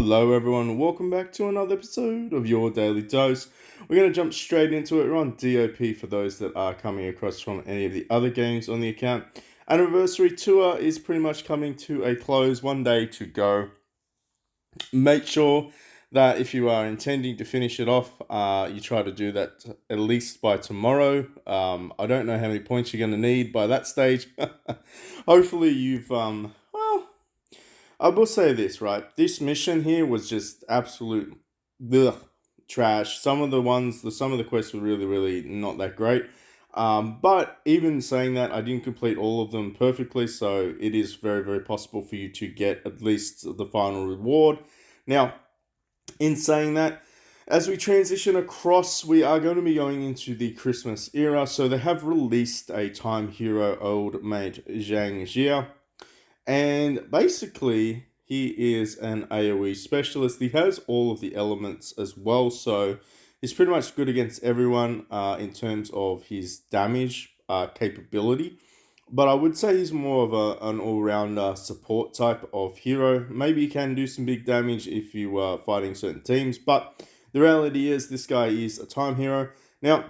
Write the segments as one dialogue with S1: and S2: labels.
S1: Hello, everyone. Welcome back to another episode of your Daily Dose. We're going to jump straight into it. We're on D.O.P for those that are coming across from any of the other games on the account. Anniversary tour is pretty much coming to a close. 1 day to go. Make sure that if you are intending to finish it off, you try to do that at least by tomorrow. I don't know how many points you're going to need by that stage. Hopefully, well, I will say this, right? This mission here was just absolute ugh, trash. Some of the quests were really, really not that great. But even saying that, I didn't complete all of them perfectly, so it is very, very possible for you to get at least the final reward. Now, in saying that, as we transition across, we are going to be going into the Christmas era. So they have released a time hero old mate Zhang Jia, and basically, he is an AoE specialist. He has all of the elements as well, so he's pretty much good against everyone in terms of his damage capability. But I would say he's more of an all-rounder support type of hero. Maybe he can do some big damage if you are fighting certain teams, but the reality is this guy is a time hero. Now,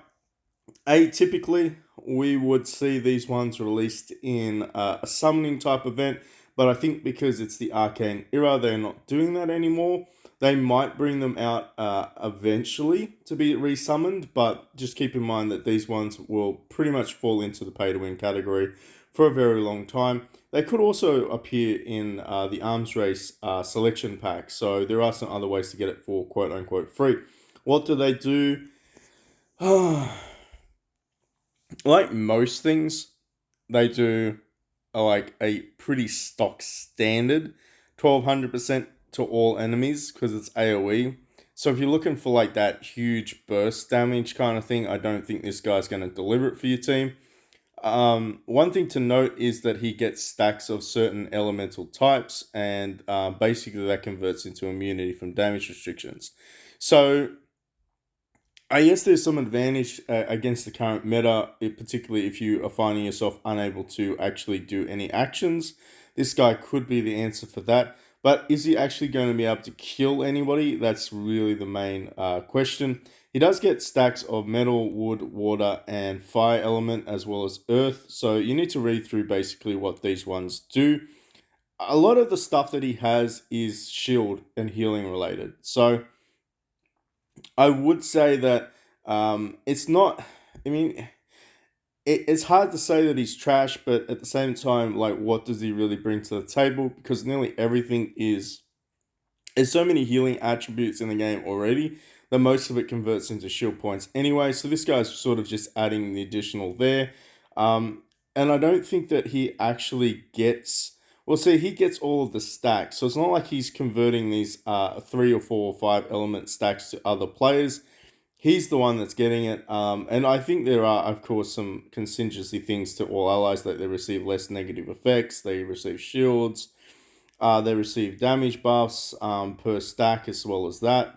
S1: atypically, we would see these ones released in a summoning type event, but I think because it's the arcane era, they're not doing that anymore. They might bring them out eventually to be resummoned, but just keep in mind that these ones will pretty much fall into the pay to win category for a very long time. They could also appear in the arms race selection pack, so there are some other ways to get it for quote unquote free. What do they do? Like most things, they do like a pretty stock standard 1200% to all enemies because it's AoE. So if you're looking for like that huge burst damage kind of thing, I don't think this guy's going to deliver it for your team. One thing to note is that he gets stacks of certain elemental types, and basically that converts into immunity from damage restrictions. So I guess there's some advantage against the current meta, particularly if you are finding yourself unable to actually do any actions. This guy could be the answer for that. But is he actually going to be able to kill anybody? That's really the main question. He does get stacks of metal, wood, water, and fire element, as well as earth. So you need to read through basically what these ones do. A lot of the stuff that he has is shield and healing related. So I would say that it's not. I mean, it's hard to say that he's trash, but at the same time, like, what does he really bring to the table? Because nearly everything is. There's so many healing attributes in the game already that most of it converts into shield points anyway. So this guy's sort of just adding the additional there. And I don't think that he actually gets. Well, see, he gets all of the stacks. So it's not like he's converting these 3 or 4 or 5 element stacks to other players. He's the one that's getting it. And I think there are, of course, some contingency things to all allies that they receive less negative effects, they receive shields, they receive damage buffs per stack as well as that.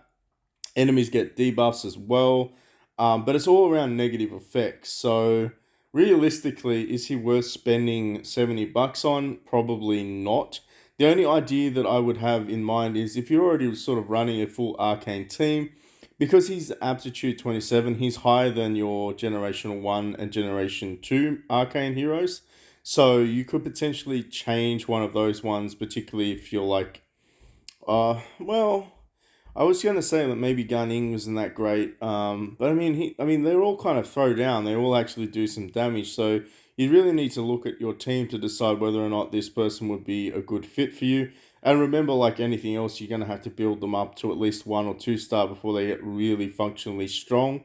S1: Enemies get debuffs as well. But it's all around negative effects. So realistically, is he worth spending $70 on? Probably not. The only idea that I would have in mind is if you're already sort of running a full arcane team, because he's aptitude 27, he's higher than your generation 1 and generation 2 arcane heroes. So you could potentially change one of those ones, particularly if you're like, well, I was gonna say that maybe Gun Ying wasn't that great, but I mean, they're all kind of throw down. They all actually do some damage, so you really need to look at your team to decide whether or not this person would be a good fit for you. And remember, like anything else, you're gonna have to build them up to at least 1 or 2 star before they get really functionally strong,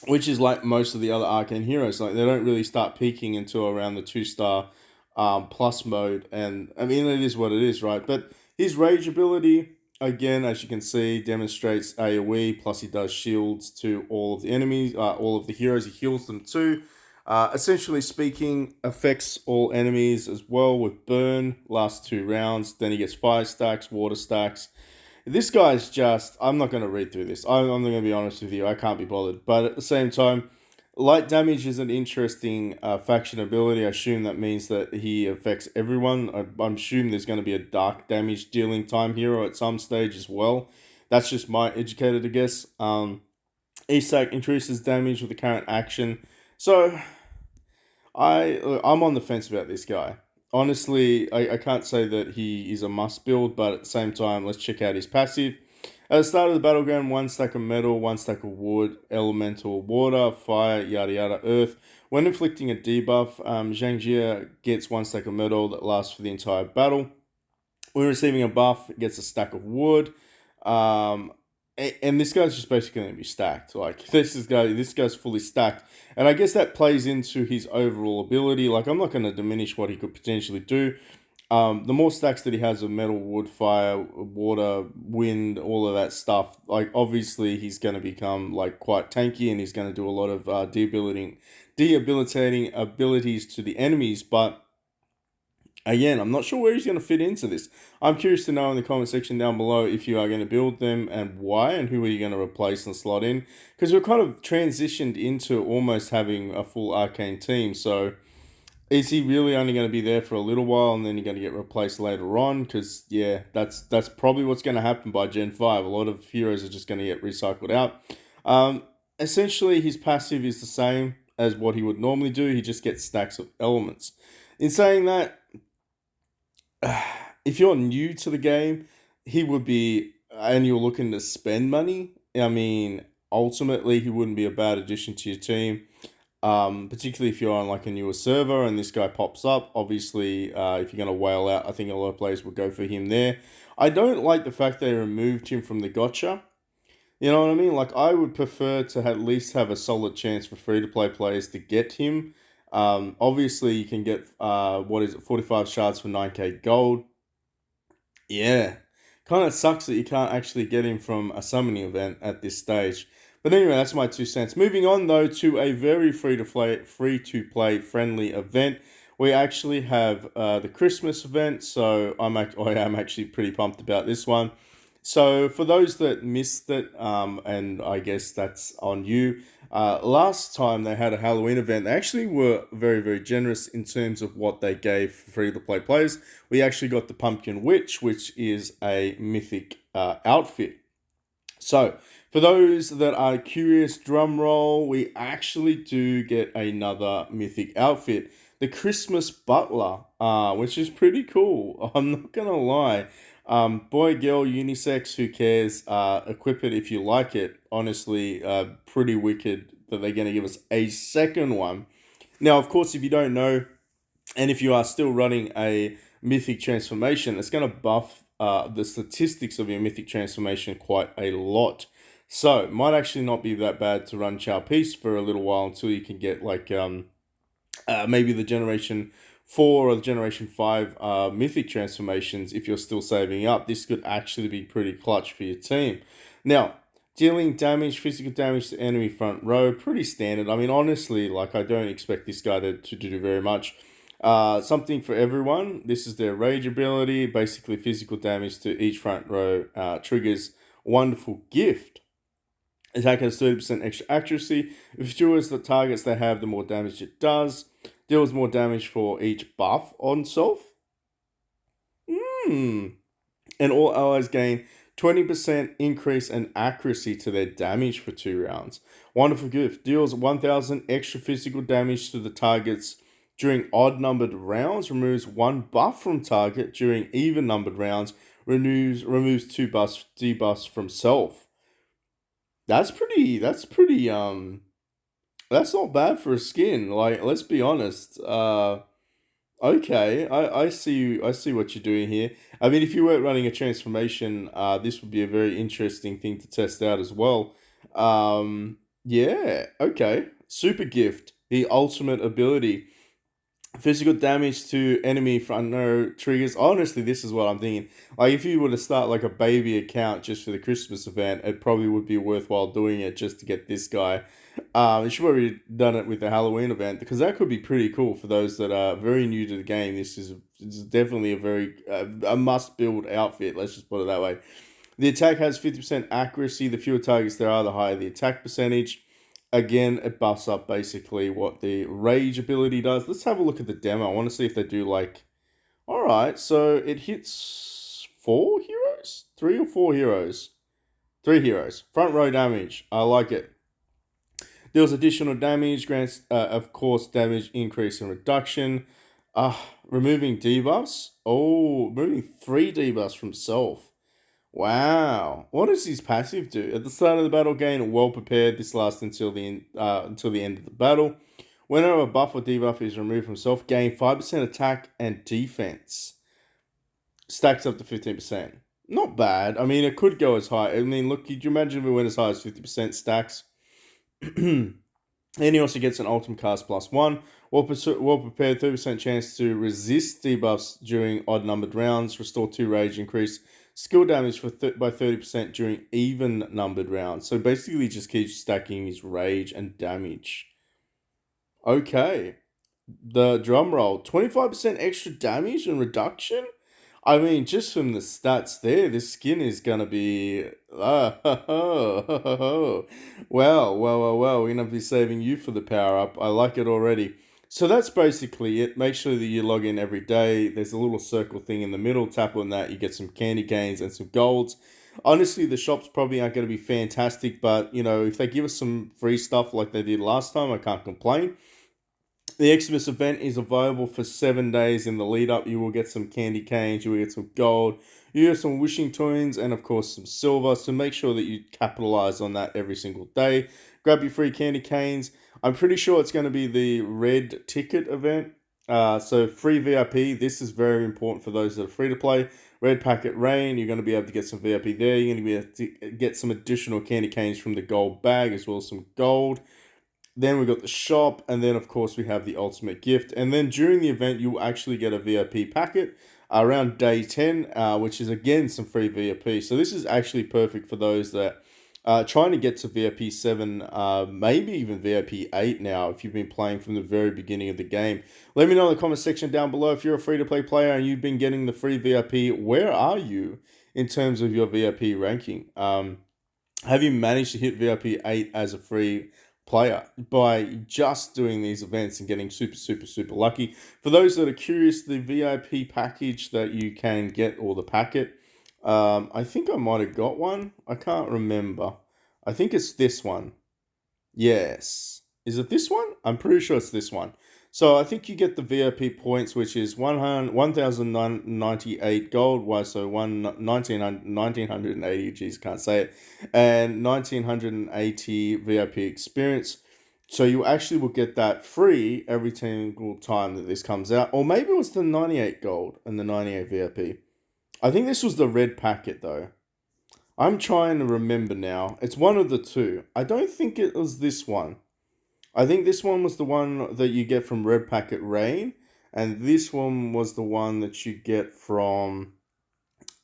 S1: which is like most of the other arcane heroes. Like they don't really start peaking until around the 2 star plus mode, and I mean it is what it is, right? But his rage ability, again, as you can see, demonstrates AoE. Plus, he does shields to all of the enemies, all of the heroes. He heals them too. Essentially speaking, affects all enemies as well with burn. Last 2 rounds. Then he gets fire stacks, water stacks. This guy's just. I'm not going to read through this. I'm going to be honest with you. I can't be bothered. But at the same time, Light damage is an interesting faction ability. I assume that means that he affects everyone. I'm assuming there's going to be a dark damage dealing time hero at some stage as well. That's just my educated guess. Each stack increases damage with the current action. So I'm on the fence about this guy. Honestly, I can't say that he is a must build, but at the same time, let's check out his passive. At the start of the battleground, one stack of metal, one stack of wood, elemental, water, fire, yada yada, earth. When inflicting a debuff, Zhang Jia gets one stack of metal that lasts for the entire battle. When receiving a buff, it gets a stack of wood. Um, and this guy's just basically going to be stacked. Like this guy's fully stacked, and I guess that plays into his overall ability. Like I'm not going to diminish what he could potentially do. The more stacks that he has of metal, wood, fire, water, wind, all of that stuff, like obviously he's going to become like quite tanky, and he's going to do a lot of debilitating abilities to the enemies, but. Again, I'm not sure where he's going to fit into this. I'm curious to know in the comment section down below if you are going to build them and why, and who are you going to replace and slot in. Because we're kind of transitioned into almost having a full arcane team. So is he really only going to be there for a little while and then you're going to get replaced later on? Because yeah, that's probably what's going to happen by Gen 5. A lot of heroes are just going to get recycled out. Um, Essentially, his passive is the same as what he would normally do. He just gets stacks of elements. In saying that, if you're new to the game, he would be, and you're looking to spend money. I mean, ultimately, he wouldn't be a bad addition to your team. Particularly if you're on like a newer server and this guy pops up. Obviously, if you're gonna whale out, I think a lot of players would go for him there. I don't like the fact they removed him from the gotcha. You know what I mean? Like I would prefer to at least have a solid chance for free to play players to get him. Obviously, you can get what is it, 45 shards for 9k gold. Yeah. Kind of sucks that you can't actually get him from a summoning event at this stage. But anyway, that's my 2 cents. Moving on though to a very free to play friendly event. We actually have the Christmas event, so I am actually pretty pumped about this one. So for those that missed it, and I guess that's on you. Last time they had a Halloween event, they actually were very generous in terms of what they gave for free to play players. We actually got the Pumpkin Witch, which is a mythic outfit. So, for those that are curious, drum roll, we actually do get another mythic outfit, the Christmas Butler, which is pretty cool. I'm not gonna lie. Boy, girl, unisex, who cares? Equip it if you like it. Honestly, pretty wicked that they're gonna give us a second one. Now, of course, if you don't know, and if you are still running a mythic transformation, it's going to buff the statistics of your mythic transformation quite a lot. So it might actually not be that bad to run Chow Peace for a little while until you can get like maybe the Generation 4 or the Generation 5 mythic transformations. If you're still saving up, this could actually be pretty clutch for your team. Now, dealing damage, physical damage to enemy front row, pretty standard. I mean, honestly, like I don't expect this guy to do very much. Something for everyone. This is their rage ability. Basically, physical damage to each front row triggers wonderful gift. Attack has 30% extra accuracy. If fewer the targets they have, the more damage it does. Deals more damage for each buff on self. And all allies gain 20% increase in accuracy to their damage for 2 rounds. Wonderful gift. Deals 1000 extra physical damage to the targets during odd numbered rounds. Removes one buff from target during even numbered rounds. Removes two buffs debuffs from self. That's pretty that's not bad for a skin. Like let's be honest. Okay, I see what you're doing here. I mean, if you weren't running a transformation, this would be a very interesting thing to test out as well. Yeah, okay. Super gift, the ultimate ability. Physical damage to enemy front row triggers. Honestly, this is what I'm thinking. Like, if you were to start like a baby account just for the Christmas event, it probably would be worthwhile doing it just to get this guy. You should probably done it with the Halloween event because that could be pretty cool for those that are very new to the game. This is definitely a very a must build outfit. Let's just put it that way. The attack has 50% accuracy. The fewer targets there are, the higher the attack percentage. Again, it buffs up basically what the rage ability does. Let's have a look at the demo. I want to see if they do like. All right, so it hits 4 heroes, 3 or 4 heroes, 3 heroes. Front row damage. I like it. Deals additional damage, grants, of course, damage increase and reduction. Removing debuffs. Oh, removing 3 debuffs from self. Wow. What does his passive do? At the start of the battle, gain well prepared. This lasts until the end of the battle. Whenever a buff or debuff is removed from self, gain 5% attack and defense. Stacks up to 15%. Not bad. I mean, it could go as high. I mean, look, could you imagine if we went as high as 50% stacks? And he also gets an ultimate cast +1. Well prepared, 30% chance to resist debuffs during odd numbered rounds. Restore 2 rage, increase skill damage by 30% during even numbered rounds. So basically, just keeps stacking his rage and damage. Okay, the drum roll, 25% extra damage and reduction. I mean, just from the stats there, this skin is gonna be. Well, we're gonna be saving you for the power up. I like it already. So that's basically it. Make sure that you log in every day. There's a little circle thing in the middle. Tap on that, you get some candy canes and some golds. Honestly, the shops probably aren't going to be fantastic, but if they give us some free stuff like they did last time, I can't complain. The Xmas event is available for 7 days. In the lead up, you will get some candy canes, you will get some gold, you get some wishing toons, and of course some silver. So make sure that you capitalize on that every single day. Grab your free candy canes. I'm pretty sure it's going to be the red ticket event. So free VIP. This is very important for those that are free to play. Red packet rain. You're going to be able to get some VIP there. You're going to be able to get some additional candy canes from the gold bag as well as some gold. Then we got the shop, and then of course we have the ultimate gift. And then during the event, you will actually get a VIP packet around day 10, which is again some free VIP. So this is actually perfect for those that are trying to get to VIP 7, maybe even VIP 8 now, if you've been playing from the very beginning of the game. Let me know in the comment section down below if you're a free-to-play player and you've been getting the free VIP. Where are you in terms of your VIP ranking? Have you managed to hit VIP 8 as a free player by just doing these events and getting super, super, super lucky? For those that are curious, the VIP package that you can get, or the packet, I think I might have got one. I can't remember. I think it's this one. Yes. Is it this one? I'm pretty sure it's this one. So I think you get the VIP points, which is 1,098 gold. Why? So 1980, geez, can't say it. And 1980 VIP experience. So you actually will get that free every single time that this comes out. Or maybe it was the 98 gold and the 98 VIP. I think this was the red packet though. I'm trying to remember now. It's one of the two. I don't think it was this one. I think this one was the one that you get from Red Packet Rain, and this one was the one that you get from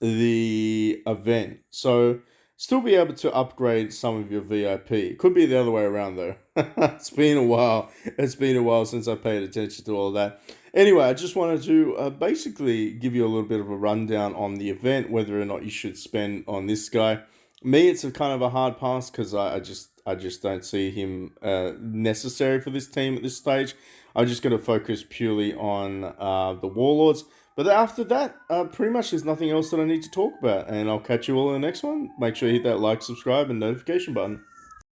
S1: the event. So still be able to upgrade some of your VIP. Could be the other way around though. It's been a while. It's been a while since I paid attention to all that. Anyway, I just wanted to basically give you a little bit of a rundown on the event, whether or not you should spend on this guy. Me, it's a kind of a hard pass because I just don't see him necessary for this team at this stage. I'm just going to focus purely on the Warlords. But after that, pretty much there's nothing else that I need to talk about. And I'll catch you all in the next one. Make sure you hit that like, subscribe, and notification button.